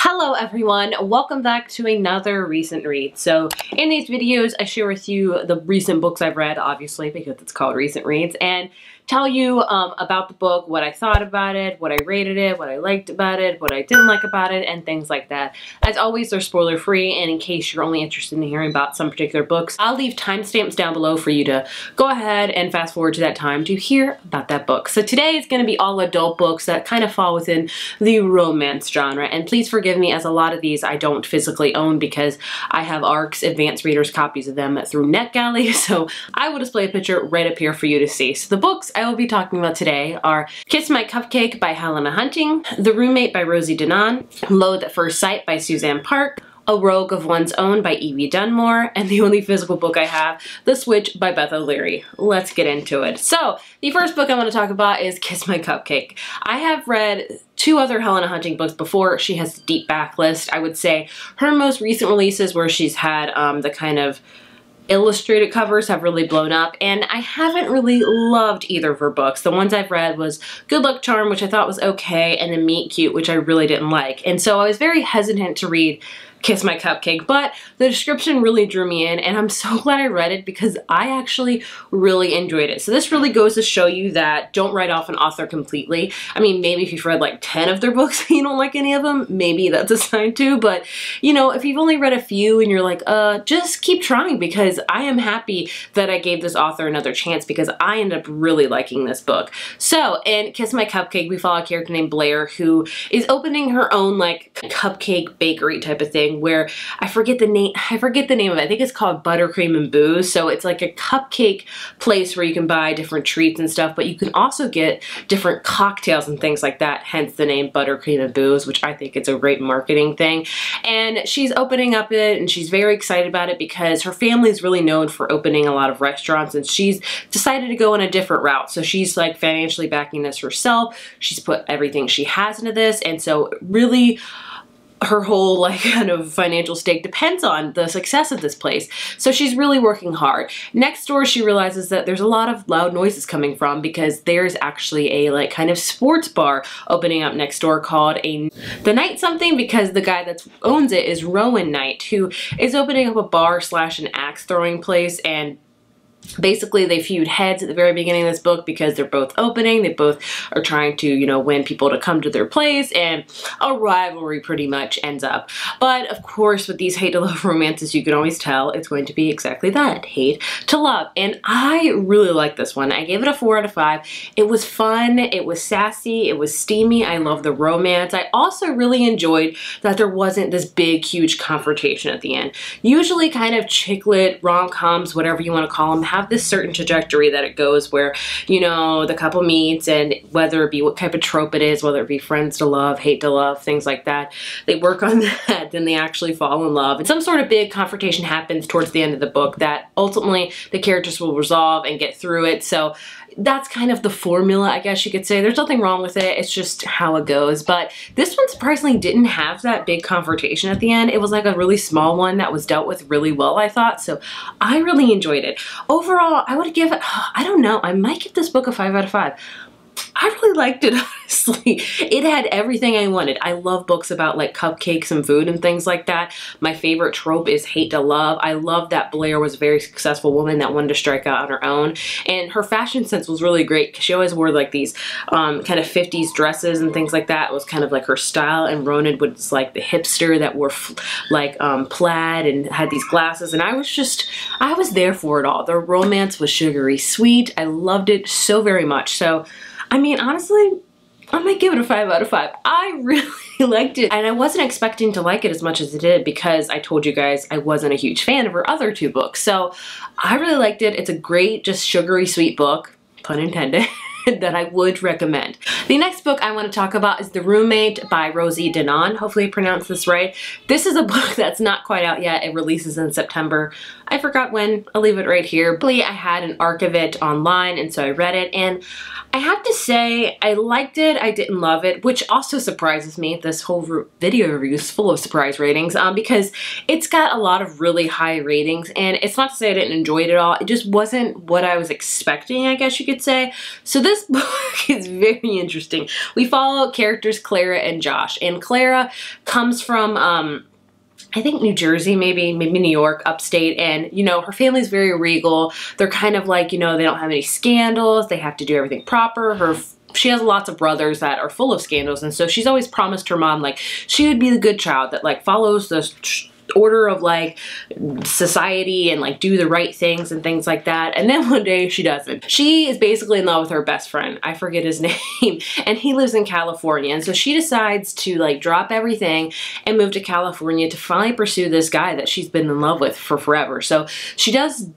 Hello everyone, welcome back to another recent read. So in these videos I share with you the recent books I've read, obviously because it's called recent reads, and tell you about the book, what I thought about it, what I rated it, what I liked about it, what I didn't like about it, and things like that. As always, they're spoiler free, and in case you're only interested in hearing about some particular books, I'll leave timestamps down below for you to go ahead and fast forward to that time to hear about that book. So today is going to be all adult books that kind of fall within the romance genre, and please forgive me as a lot of these I don't physically own because I have ARC's advanced readers copies of them through NetGalley, so I will display a picture right up here for you to see. So the books I will be talking about today are Kiss My Cupcake by Helena Hunting, The Roommate by Rosie Denon, Loathe at First Sight by Suzanne Park, A Rogue of One's Own by Evie Dunmore, and the only physical book I have, The Switch by Beth O'Leary. Let's get into it. So, the first book I want to talk about is Kiss My Cupcake. I have read two other Helena Hunting books before. She has a deep backlist. I would say her most recent releases where she's had the kind of illustrated covers have really blown up, and I haven't really loved either of her books. The ones I've read was Good Luck Charm, which I thought was okay, and then Meet Cute, which I really didn't like. And so I was very hesitant to read Kiss My Cupcake, but the description really drew me in, and I'm so glad I read it because I actually really enjoyed it. So this really goes to show you that don't write off an author completely. I mean, maybe if you've read like 10 of their books and you don't like any of them, maybe that's a sign too, but you know, if you've only read a few and you're like, just keep trying, because I am happy that I gave this author another chance because I ended up really liking this book. So in Kiss My Cupcake, we follow a character named Blair who is opening her own like cupcake bakery type of thing, where I forget the name of it. I think it's called Buttercream and Booze. So it's like a cupcake place where you can buy different treats and stuff, but you can also get different cocktails and things like that, hence the name Buttercream and Booze, which I think is a great marketing thing. And she's opening up it, and she's very excited about it because her family is really known for opening a lot of restaurants, and she's decided to go on a different route. So she's like financially backing this herself. She's put everything she has into this, and so really her whole like kind of financial stake depends on the success of this place. So she's really working hard. Next door, she realizes that there's a lot of loud noises coming from because there's actually a like kind of sports bar opening up next door called The Night something, because the guy that owns it is Rowan Knight, who is opening up a bar slash an axe throwing place, and basically they feud heads at the very beginning of this book because they're both opening. They both are trying to, you know, win people to come to their place, and a rivalry pretty much ends up. But of course, with these hate to love romances, you can always tell it's going to be exactly that, hate to love. And I really like this one. I gave it a 4 out of 5. It was fun, it was sassy, it was steamy. I love the romance. I also really enjoyed that there wasn't this big, huge confrontation at the end. Usually kind of chick lit, rom-coms, whatever you want to call them, have this certain trajectory that it goes where, you know, the couple meets, and whether it be what type of trope it is, whether it be friends to love, hate to love, things like that, they work on that, then they actually fall in love. And some sort of big confrontation happens towards the end of the book that ultimately the characters will resolve and get through it. So that's kind of the formula, I guess you could say. There's nothing wrong with it. It's just how it goes. But this one surprisingly didn't have that big confrontation at the end. It was like a really small one that was dealt with really well, I thought. So I really enjoyed it. Overall, I would give it, I don't know, I might give this book a 5 out of 5. I really liked it, honestly. It had everything I wanted. I love books about like cupcakes and food and things like that. My favorite trope is hate to love. I love that Blair was a very successful woman that wanted to strike out on her own. And her fashion sense was really great because she always wore like these kind of 50s dresses and things like that. It was kind of like her style. And Ronan was like the hipster that wore like plaid and had these glasses. And I was there for it all. The romance was sugary sweet. I loved it so very much. So I mean, honestly, I might give it a 5 out of 5. I really liked it, and I wasn't expecting to like it as much as I did because I told you guys I wasn't a huge fan of her other two books. So I really liked it. It's a great, just sugary sweet book, pun intended, that I would recommend. The next book I want to talk about is The Roommate by Rosie Denon. Hopefully I pronounced this right. This is a book that's not quite out yet. It releases in September. I forgot when. I'll leave it right here. But I had an arc of it online, and so I read it, and I have to say I liked it. I didn't love it, which also surprises me. This whole video review is full of surprise ratings because it's got a lot of really high ratings, and it's not to say I didn't enjoy it at all. It just wasn't what I was expecting, I guess you could say. So this this book is very interesting. We follow characters Clara and Josh, and Clara comes from I think New Jersey, maybe New York, upstate, and you know, her family's very regal. They're kind of like, you know, they don't have any scandals, they have to do everything proper. She has lots of brothers that are full of scandals, and so she's always promised her mom like she would be the good child that like follows the order of like society and like do the right things and things like that. And then one day she doesn't. She is basically in love with her best friend. I forget his name, and he lives in California. And so she decides to like drop everything and move to California to finally pursue this guy that she's been in love with for forever. So she does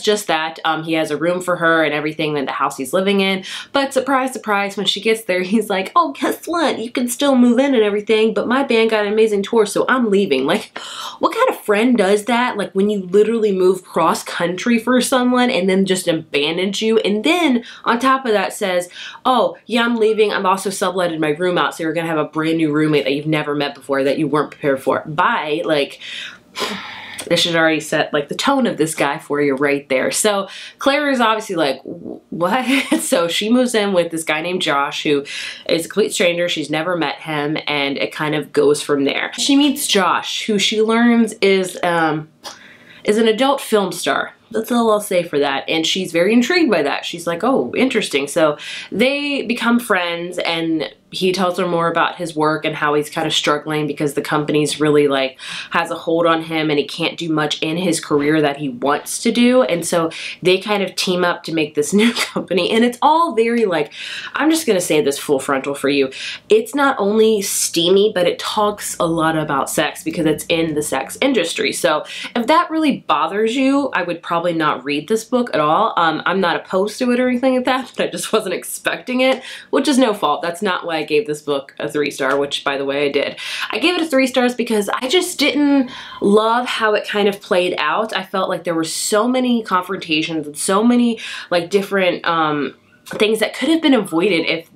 just that. He has a room for her and everything in the house he's living in. But surprise, surprise, when she gets there, he's like, oh, guess what? You can still move in and everything, but my band got an amazing tour, so I'm leaving. Like, what kind of friend does that? Like, when you literally move cross country for someone and then just abandons you, and then on top of that says, oh, yeah, I'm leaving. I'm also subletted my room out, so you're gonna have a brand new roommate that you've never met before that you weren't prepared for. Bye. Like, this should already set like the tone of this guy for you right there. So Clara is obviously like, what? So she moves in with this guy named Josh, who is a complete stranger. She's never met him, and it kind of goes from there. She meets Josh, who she learns is an adult film star. That's all I'll say for that. And she's very intrigued by that. She's like, oh, interesting. So they become friends, and he tells her more about his work and how he's kind of struggling because the company's really like has a hold on him and he can't do much in his career that he wants to do. And so they kind of team up to make this new company, and it's all very like, I'm just gonna say this full frontal for you. It's not only steamy, but it talks a lot about sex because it's in the sex industry. So if that really bothers you, I would probably not read this book at all. I'm not opposed to it or anything like that, but I just wasn't expecting it, which is no fault. That's not why I gave this book a 3-star, which by the way I did. I gave it a 3 stars because I just didn't love how it kind of played out. I felt like there were so many confrontations and so many like different things that could have been avoided if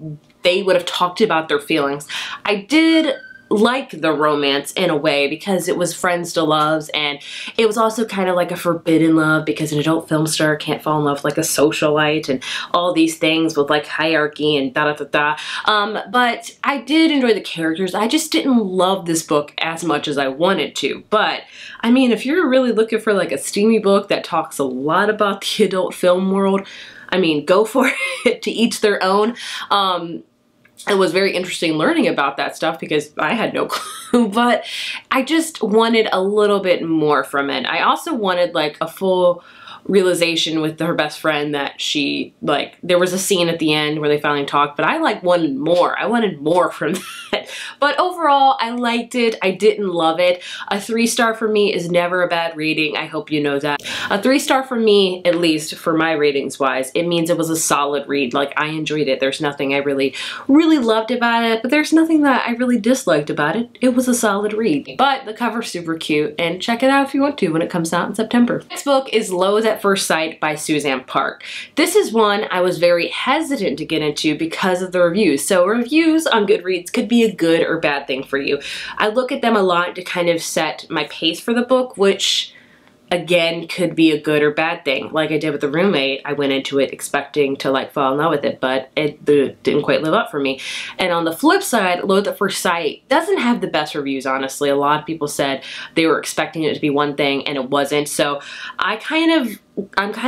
they would have talked about their feelings. I did like the romance in a way because it was friends to loves, and it was also kind of like a forbidden love because an adult film star can't fall in love with like a socialite and all these things with like hierarchy and da da da da. But I did enjoy the characters. I just didn't love this book as much as I wanted to. But I mean, if you're really looking for like a steamy book that talks a lot about the adult film world, I mean, go for it. To each their own. It was very interesting learning about that stuff because I had no clue, but I just wanted a little bit more from it. I also wanted like a full realization with her best friend that she, like, there was a scene at the end where they finally talked, but I like wanted more. I wanted more from that. But overall, I liked it. I didn't love it. A 3-star for me is never a bad rating. I hope you know that. A 3-star for me, at least for my ratings wise, it means it was a solid read. Like, I enjoyed it. There's nothing I really loved about it, but there's nothing that I really disliked about it. It was a solid read. But the cover's super cute, and check it out if you want to when it comes out in September. Next book is Loathe at First Sight by Suzanne Park. This is one I was very hesitant to get into because of the reviews. So reviews on Goodreads could be a good or bad thing for you. I look at them a lot to kind of set my pace for the book, which again could be a good or bad thing. Like I did with The Roommate, I went into it expecting to like fall in love with it, but it didn't quite live up for me. And on the flip side, Loathe at First Sight doesn't have the best reviews, honestly. A lot of people said they were expecting it to be one thing and it wasn't. So I'm kind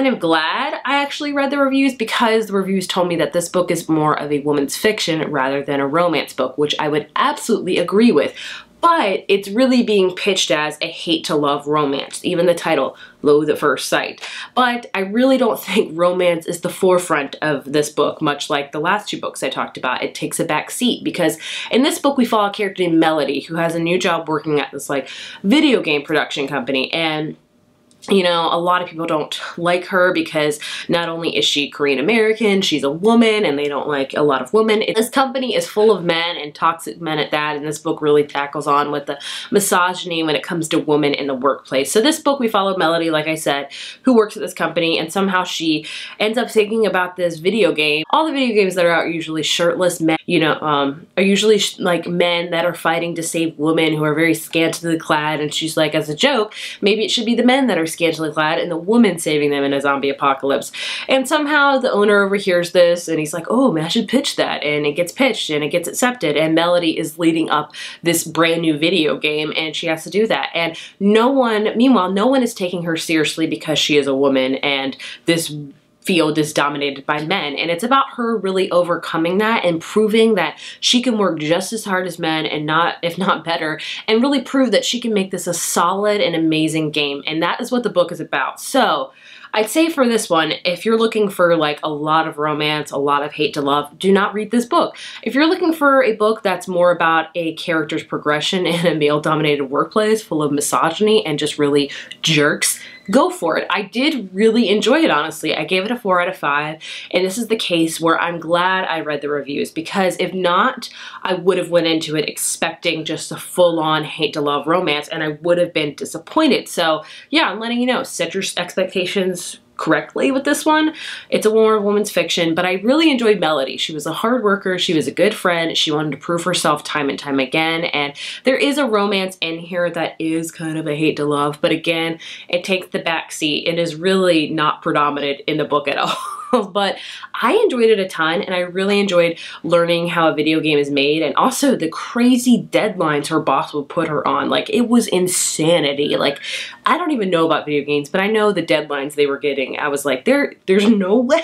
of glad I actually read the reviews because the reviews told me that this book is more of a woman's fiction rather than a romance book, which I would absolutely agree with. But it's really being pitched as a hate-to-love romance, even the title, Loathe at First Sight. But I really don't think romance is the forefront of this book, much like the last 2 books I talked about. It takes a back seat because in this book we follow a character named Melody who has a new job working at this like video game production company, and you know, a lot of people don't like her because not only is she Korean American, she's a woman and they don't like a lot of women. This company is full of men and toxic men at that, and this book really tackles on with the misogyny when it comes to women in the workplace. So this book we follow Melody, like I said, who works at this company, and somehow she ends up thinking about this video game. All the video games that are out are usually shirtless men, you know, are usually like men that are fighting to save women who are very scantily clad, and she's like, as a joke, maybe it should be the men that are scantily clad and the woman saving them in a zombie apocalypse. And somehow the owner overhears this and he's like, oh man, I should pitch that. And it gets pitched and it gets accepted, and Melody is leading up this brand new video game and she has to do that. And meanwhile, no one is taking her seriously because she is a woman and this field is dominated by men, and it's about her really overcoming that and proving that she can work just as hard as men, and if not better, and really prove that she can make this a solid and amazing game. And that is what the book is about. So I'd say for this one, if you're looking for like a lot of romance, a lot of hate to love, do not read this book. If you're looking for a book that's more about a character's progression in a male-dominated workplace full of misogyny and just really jerks, go for it. I did really enjoy it, honestly. I gave it a 4 out of 5, and this is the case where I'm glad I read the reviews, because if not, I would have went into it expecting just a full-on hate-to-love romance, and I would have been disappointed. So yeah, I'm letting you know, set your expectations correctly with this one. It's a more woman's fiction, but I really enjoyed Melody. She was a hard worker, she was a good friend, she wanted to prove herself time and time again, and there is a romance in here that is kind of a hate to love, but again, it takes the back seat. It is really not predominant in the book at all. But I enjoyed it a ton, and I really enjoyed learning how a video game is made, and also the crazy deadlines her boss would put her on. Like, it was insanity. Like, I don't even know about video games, but I know the deadlines they were getting. I was like, there's no way.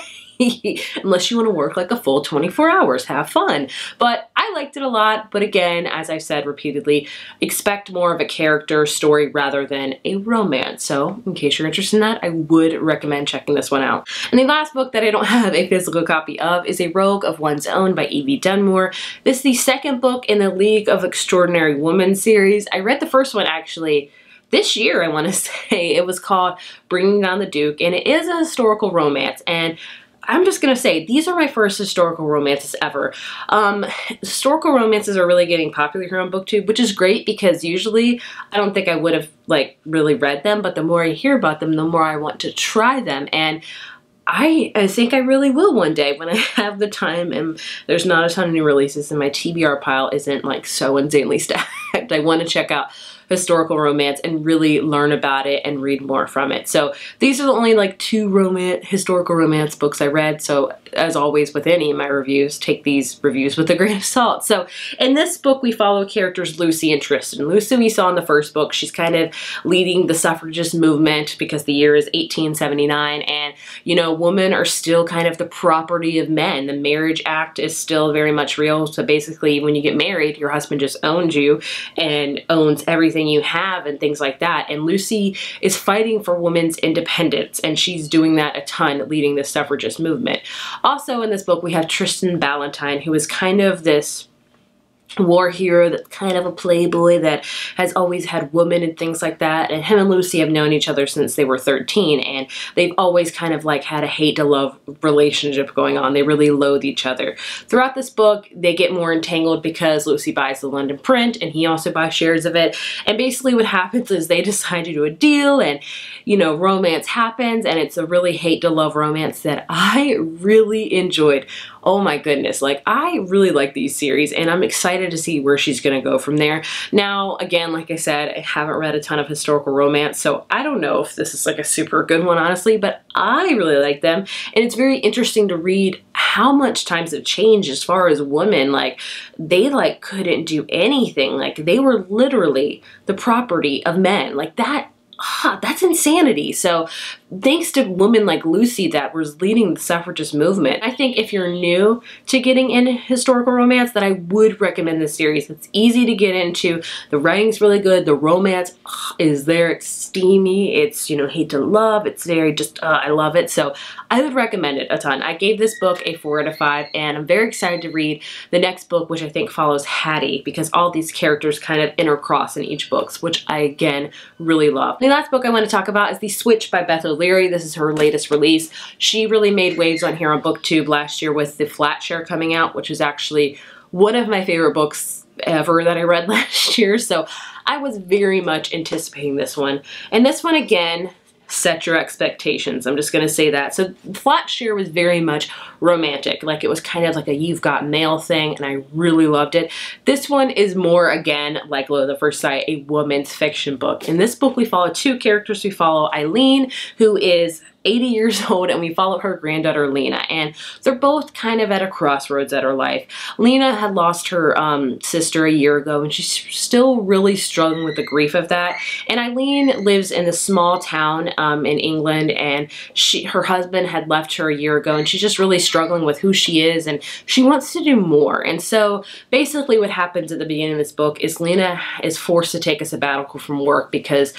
Unless you want to work like a full 24 hours, have fun. But I liked it a lot, but again, as I've said repeatedly, expect more of a character story rather than a romance. So in case you're interested in that, I would recommend checking this one out. And the last book that I don't have a physical copy of is A Rogue of One's Own by Evie Dunmore. This is the second book in the League of Extraordinary Women series. I read the first one actually this year, I want to say. It was called Bringing Down the Duke, and it is a historical romance, and I'm just gonna say, these are my first historical romances ever. Historical romances are really getting popular here on BookTube, which is great because usually I don't think I would have like really read them, but the more I hear about them, the more I want to try them. And I think I really will one day when I have the time and there's not a ton of new releases and my TBR pile isn't like so insanely stacked. I want to check out historical romance and really learn about it and read more from it. So these are the only like 2 historical romance books I read. So as always with any of my reviews, take these reviews with a grain of salt. So in this book, we follow characters Lucy and Tristan. Lucy we saw in the first book. She's kind of leading the suffragist movement because the year is 1879, and you know, women are still kind of the property of men. The Marriage Act is still very much real. So basically when you get married, your husband just owns you and owns everything you have and things like that. And Lucy is fighting for women's independence, and she's doing that a ton, leading the suffragist movement. Also in this book, we have Tristan Ballantyne, who is kind of this war hero that's kind of a playboy that has always had women and things like that, and him and Lucy have known each other since they were 13, and they've always kind of like had a hate to love relationship going on. They really loathe each other. Throughout this book, they get more entangled because Lucy buys the London print and he also buys shares of it, and basically what happens is they decide to do a deal, and you know, romance happens, and it's a really hate to love romance that I really enjoyed. Oh my goodness, like I really like these series, and I'm excited to see where she's gonna go from there. Now, again, like I said, I haven't read a ton of historical romance, so I don't know if this is like a super good one, honestly, but I really like them, and it's very interesting to read how much times have changed as far as women. Like, they like couldn't do anything. Like, they were literally the property of men. Like that. That's insanity. So thanks to women like Lucy that was leading the suffragist movement, I think if you're new to getting into historical romance, that I would recommend this series. It's easy to get into. The writing's really good. The romance is there. It's steamy. It's, you know, hate to love. It's very just, I love it. So I would recommend it a ton. I gave this book a 4 out of 5, and I'm very excited to read the next book, which I think follows Hattie, because all these characters kind of intercross in each book, which I, again, really love. The last book I want to talk about is The Switch by Beth O'Leary. This is her latest release. She really made waves on here on BookTube last year with The Flatshare coming out, which is actually one of my favorite books ever that I read last year. So I was very much anticipating this one. And this one, again, set your expectations. I'm just going to say that. So Flatshare was very much romantic. Like, it was kind of like a You've Got Mail thing, and I really loved it. This one is more, again, like Loathe at First Sight, a woman's fiction book. In this book, we follow two characters. We follow Eileen, who is 80 years old, and we follow her granddaughter Lena, and they're both kind of at a crossroads at her life. Lena had lost her sister a year ago, and she's still really struggling with the grief of that. And Eileen lives in a small town in England, and her husband had left her a year ago, and she's just really struggling with who she is, and she wants to do more. And so basically what happens at the beginning of this book is Lena is forced to take a sabbatical from work because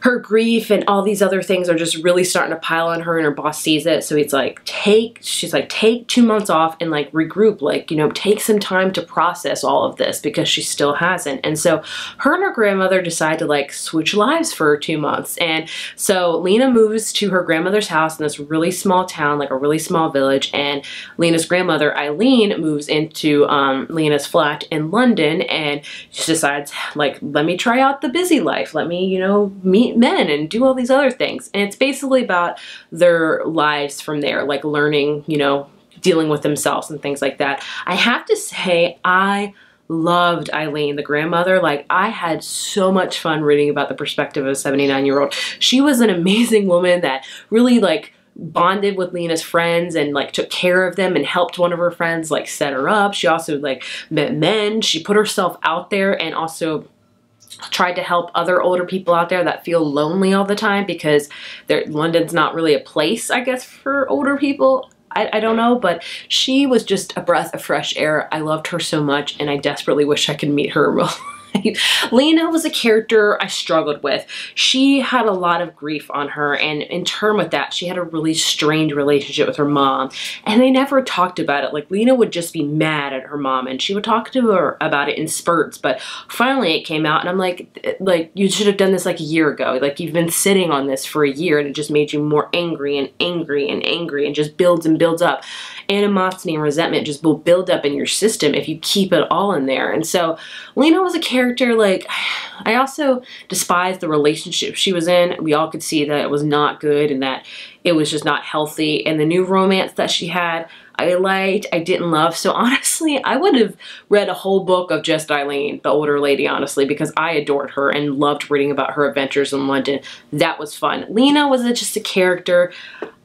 her grief and all these other things are just really starting to pile on her, and her boss sees it. So she's like, take 2 months off and like regroup, like, you know, take some time to process all of this, because she still hasn't. And so her and her grandmother decide to like switch lives for 2 months. And so Lena moves to her grandmother's house in this really small town, like a really small village, and Lena's grandmother Eileen moves into Lena's flat in London, and she decides, like, let me try out the busy life, let me, you know, meet men and do all these other things. And it's basically about their lives from there, like learning, you know, dealing with themselves and things like that. I have to say, I loved Eileen, the grandmother. Like, I had so much fun reading about the perspective of a 79-year-old. She was an amazing woman that really like bonded with Lena's friends and like took care of them and helped one of her friends like set her up. She also like met men. She put herself out there and also tried to help other older people out there that feel lonely all the time, because London's not really a place, I guess, for older people. I don't know, but she was just a breath of fresh air. I loved her so much, and I desperately wish I could meet her in real life. Lena was a character I struggled with. She had a lot of grief on her, and in turn with that, she had a really strained relationship with her mom, and they never talked about it. Like, Lena would just be mad at her mom, and she would talk to her about it in spurts, but finally it came out, and I'm like, you should have done this like a year ago. Like, you've been sitting on this for a year, and it just made you more angry and angry and angry, and just builds and builds up. Animosity and resentment just will build up in your system if you keep it all in there. And so Lena was a character, like, I also despised the relationship she was in. We all could see that it was not good and that it was just not healthy. And the new romance that she had, I liked, I didn't love. So honestly, I would have read a whole book of just Eileen, the older lady, honestly, because I adored her and loved reading about her adventures in London. That was fun. Lena was just a character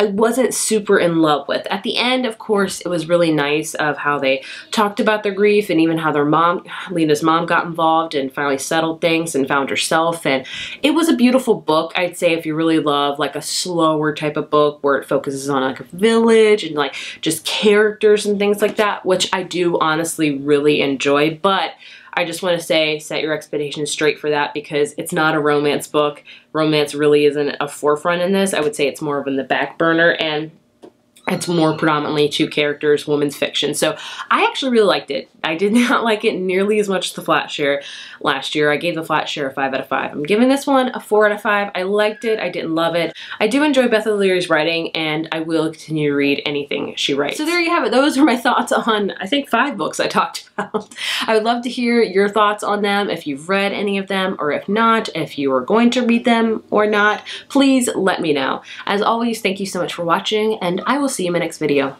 I wasn't super in love with. At the end, of course, it was really nice of how they talked about their grief, and even how their mom, Lena's mom, got involved and finally settled things and found herself. And it was a beautiful book. I'd say if you really love like a slower type of book where it focuses on like a village and like just characters and things like that, which I do honestly really enjoy. But I just want to say, set your expectations straight for that, because it's not a romance book. Romance really isn't a forefront in this. I would say it's more of in the back burner, and it's more predominantly two characters, women's fiction. So I actually really liked it. I did not like it nearly as much as the flat share last year. I gave the flat share a 5 out of 5. I'm giving this one a 4 out of 5. I liked it. I didn't love it. I do enjoy Beth O'Leary's writing, and I will continue to read anything she writes. So there you have it. Those are my thoughts on, I think, 5 books I talked about. I would love to hear your thoughts on them, if you've read any of them, or if not, if you are going to read them or not. Please let me know. As always, thank you so much for watching, and I will see you in my next video.